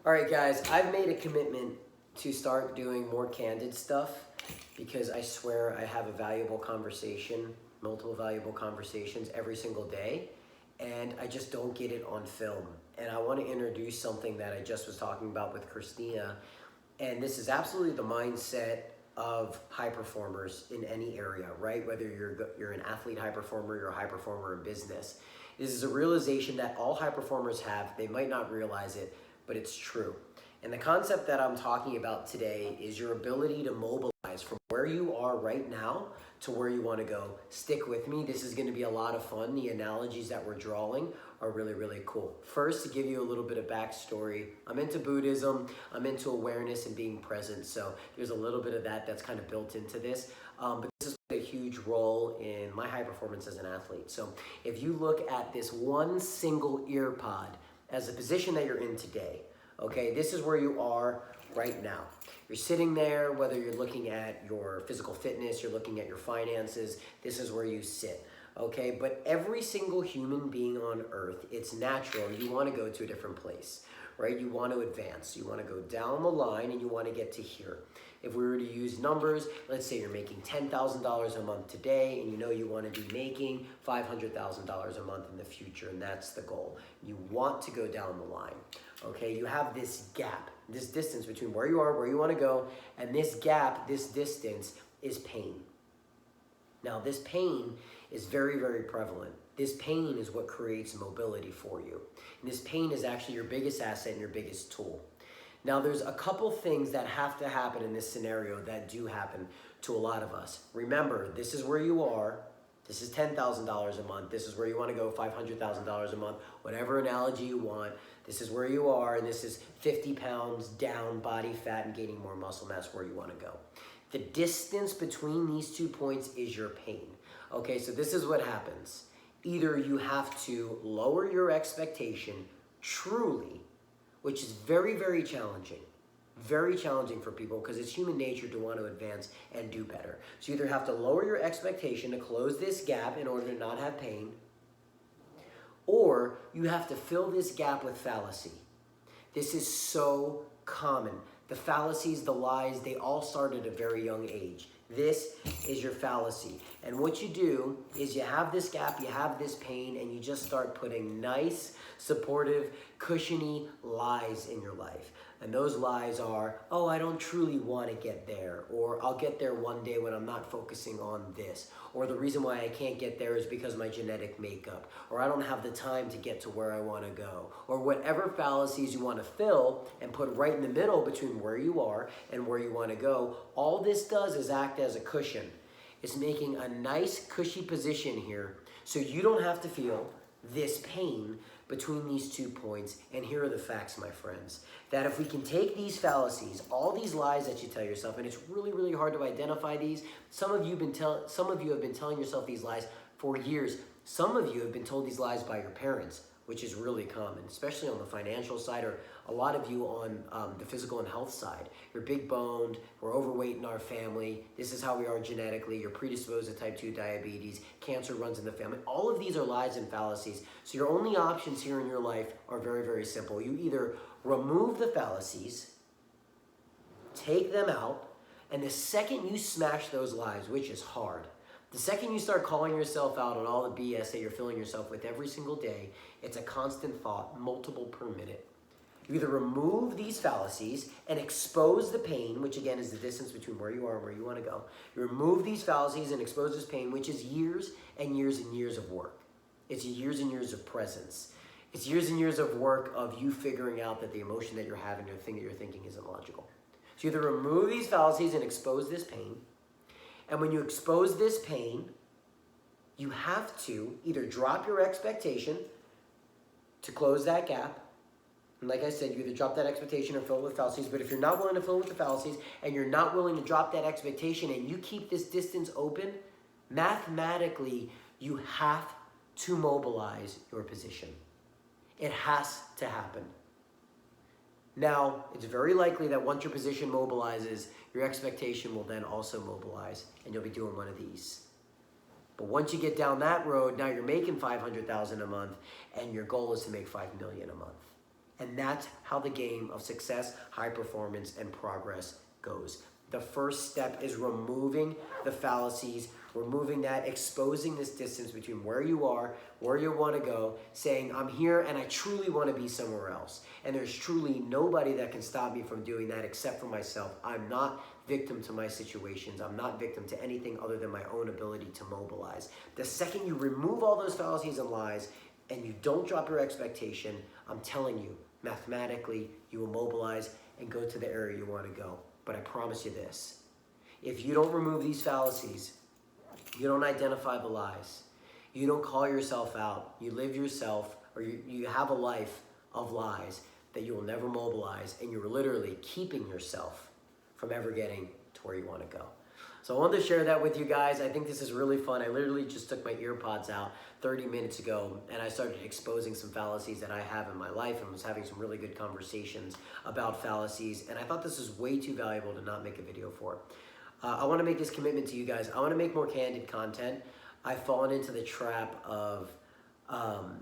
All right, guys, I've made a commitment to start doing more candid stuff because I swear I have a valuable conversation, multiple valuable conversations every single day, and I just don't get it on film. And I want to introduce something that I just was talking about with Christina, and this is absolutely the mindset of high performers in any area, right? Whether you're an athlete high performer, you're a high performer in business. This is a realization that all high performers have. They might not realize it, but it's true. And the concept that I'm talking about today is your ability to mobilize from where you are right now to where you want to go. Stick with me. This is going to be a lot of fun. The analogies that we're drawing are really, really cool. First, to give you a little bit of backstory, I'm into Buddhism. I'm into awareness and being present. So there's a little bit of that that's kind of built into this. But this has played a huge role in my high performance as an athlete. So if you look at this one single ear pod as the position that you're in today, okay, this is where you are right now. You're sitting there, whether you're looking at your physical fitness, you're looking at your finances, this is where you sit, okay? But every single human being on earth, it's natural, you want to go to a different place, right? You want to advance, you want to go down the line and you want to get to here. If we were to use numbers, let's say you're making $10,000 a month today and you know you want to be making $500,000 a month in the future, and that's the goal. You want to go down the line, okay? You have this gap, this distance between where you are, where you want to go, and this gap, this distance is pain. Now, this pain is very, very prevalent. This pain is what creates mobility for you. And this pain is actually your biggest asset and your biggest tool. Now, there's a couple things that have to happen in this scenario that do happen to a lot of us. Remember, this is where you are. This is $10,000 a month. This is where you want to go, $500,000 a month, whatever analogy you want. This is where you are, and this is 50 pounds down body fat and gaining more muscle mass where you want to go. The distance between these 2 points is your pain. Okay, so this is what happens. Either you have to lower your expectation truly, which is very, very challenging for people because it's human nature to want to advance and do better. So you either have to lower your expectation to close this gap in order to not have pain, or you have to fill this gap with fallacy. This is so common. The fallacies, the lies, they all start at a very young age. This is your fallacy. And what you do is you have this gap, you have this pain, and you just start putting nice, supportive, cushiony lies in your life. And those lies are, oh, I don't truly want to get there, or I'll get there one day when I'm not focusing on this, or the reason why I can't get there is because of my genetic makeup, or I don't have the time to get to where I want to go, or whatever fallacies you want to fill and put right in the middle between where you are and where you want to go. All this does is act as a cushion. It's making a nice cushy position here so you don't have to feel this pain between these 2 points. And here are the facts, my friends, that if we can take these fallacies, all these lies that you tell yourself, and it's really, really hard to identify these. Some of you have been telling yourself these lies for years. Some of you have been told these lies by your parents, which is really common, especially on the financial side, or a lot of you on the physical and health side. You're big boned, we're overweight in our family, this is how we are genetically, you're predisposed to type 2 diabetes, cancer runs in the family. All of these are lies and fallacies. So your only options here in your life are very, very simple. You either remove the fallacies, take them out, and the second you smash those lies, which is hard, the second you start calling yourself out on all the BS that you're filling yourself with every single day, it's a constant thought, multiple per minute. You either remove these fallacies and expose the pain, which again is the distance between where you are and where you want to go. You remove these fallacies and expose this pain, which is years and years and years of work. It's years and years of presence. It's years and years of work of you figuring out that the emotion that you're having or the thing that you're thinking isn't logical. So you either remove these fallacies and expose this pain. And when you expose this pain, you have to either drop your expectation to close that gap. And like I said, you either drop that expectation or fill it with fallacies. But if you're not willing to fill it with the fallacies and you're not willing to drop that expectation and you keep this distance open, mathematically, you have to mobilize your position. It has to happen. Now, it's very likely that once your position mobilizes, your expectation will then also mobilize, and you'll be doing one of these. But once you get down that road, now you're making $500,000 a month, and your goal is to make $5 million a month. And that's how the game of success, high performance, and progress goes. The first step is removing the fallacies, removing that, exposing this distance between where you are, where you want to go, saying, I'm here and I truly want to be somewhere else. And there's truly nobody that can stop me from doing that except for myself. I'm not victim to my situations. I'm not victim to anything other than my own ability to mobilize. The second you remove all those fallacies and lies and you don't drop your expectation, I'm telling you, mathematically, you will mobilize and go to the area you want to go. But I promise you this, if you don't remove these fallacies, you don't identify the lies, you don't call yourself out, you live yourself, or you have a life of lies, that you will never mobilize, and you're literally keeping yourself from ever getting to where you want to go. So I wanted to share that with you guys. I think this is really fun. I literally just took my ear pods out 30 minutes ago and I started exposing some fallacies that I have in my life and was having some really good conversations about fallacies. And I thought this was way too valuable to not make a video for. I want to make this commitment to you guys. I want to make more candid content. I've fallen into the trap of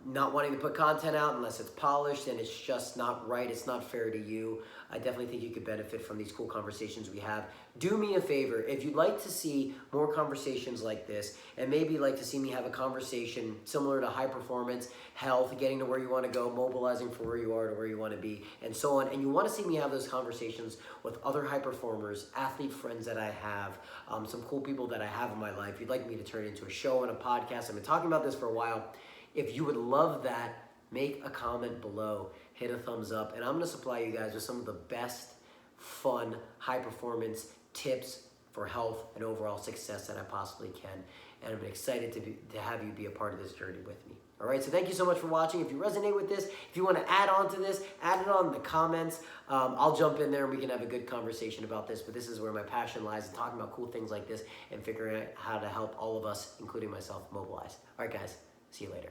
not wanting to put content out unless it's polished and it's just not right. It's not fair to you. I definitely think you could benefit from these cool conversations we have. Do me a favor, if you'd like to see more conversations like this, and maybe like to see me have a conversation similar to high performance, health, getting to where you want to go, mobilizing for where you are to where you want to be, and so on, and you want to see me have those conversations with other high performers, athlete friends that I have, some cool people that I have in my life, you'd like me to turn it into a show and a podcast, I've been talking about this for a while. If you would love that, make a comment below, hit a thumbs up, and I'm going to supply you guys with some of the best, fun, high-performance tips for health and overall success that I possibly can. And I'm excited to have you be a part of this journey with me. All right, so thank you so much for watching. If you resonate with this, if you want to add on to this, add it on in the comments. I'll jump in there and we can have a good conversation about this, but this is where my passion lies in talking about cool things like this and figuring out how to help all of us, including myself, mobilize. All right, guys, see you later.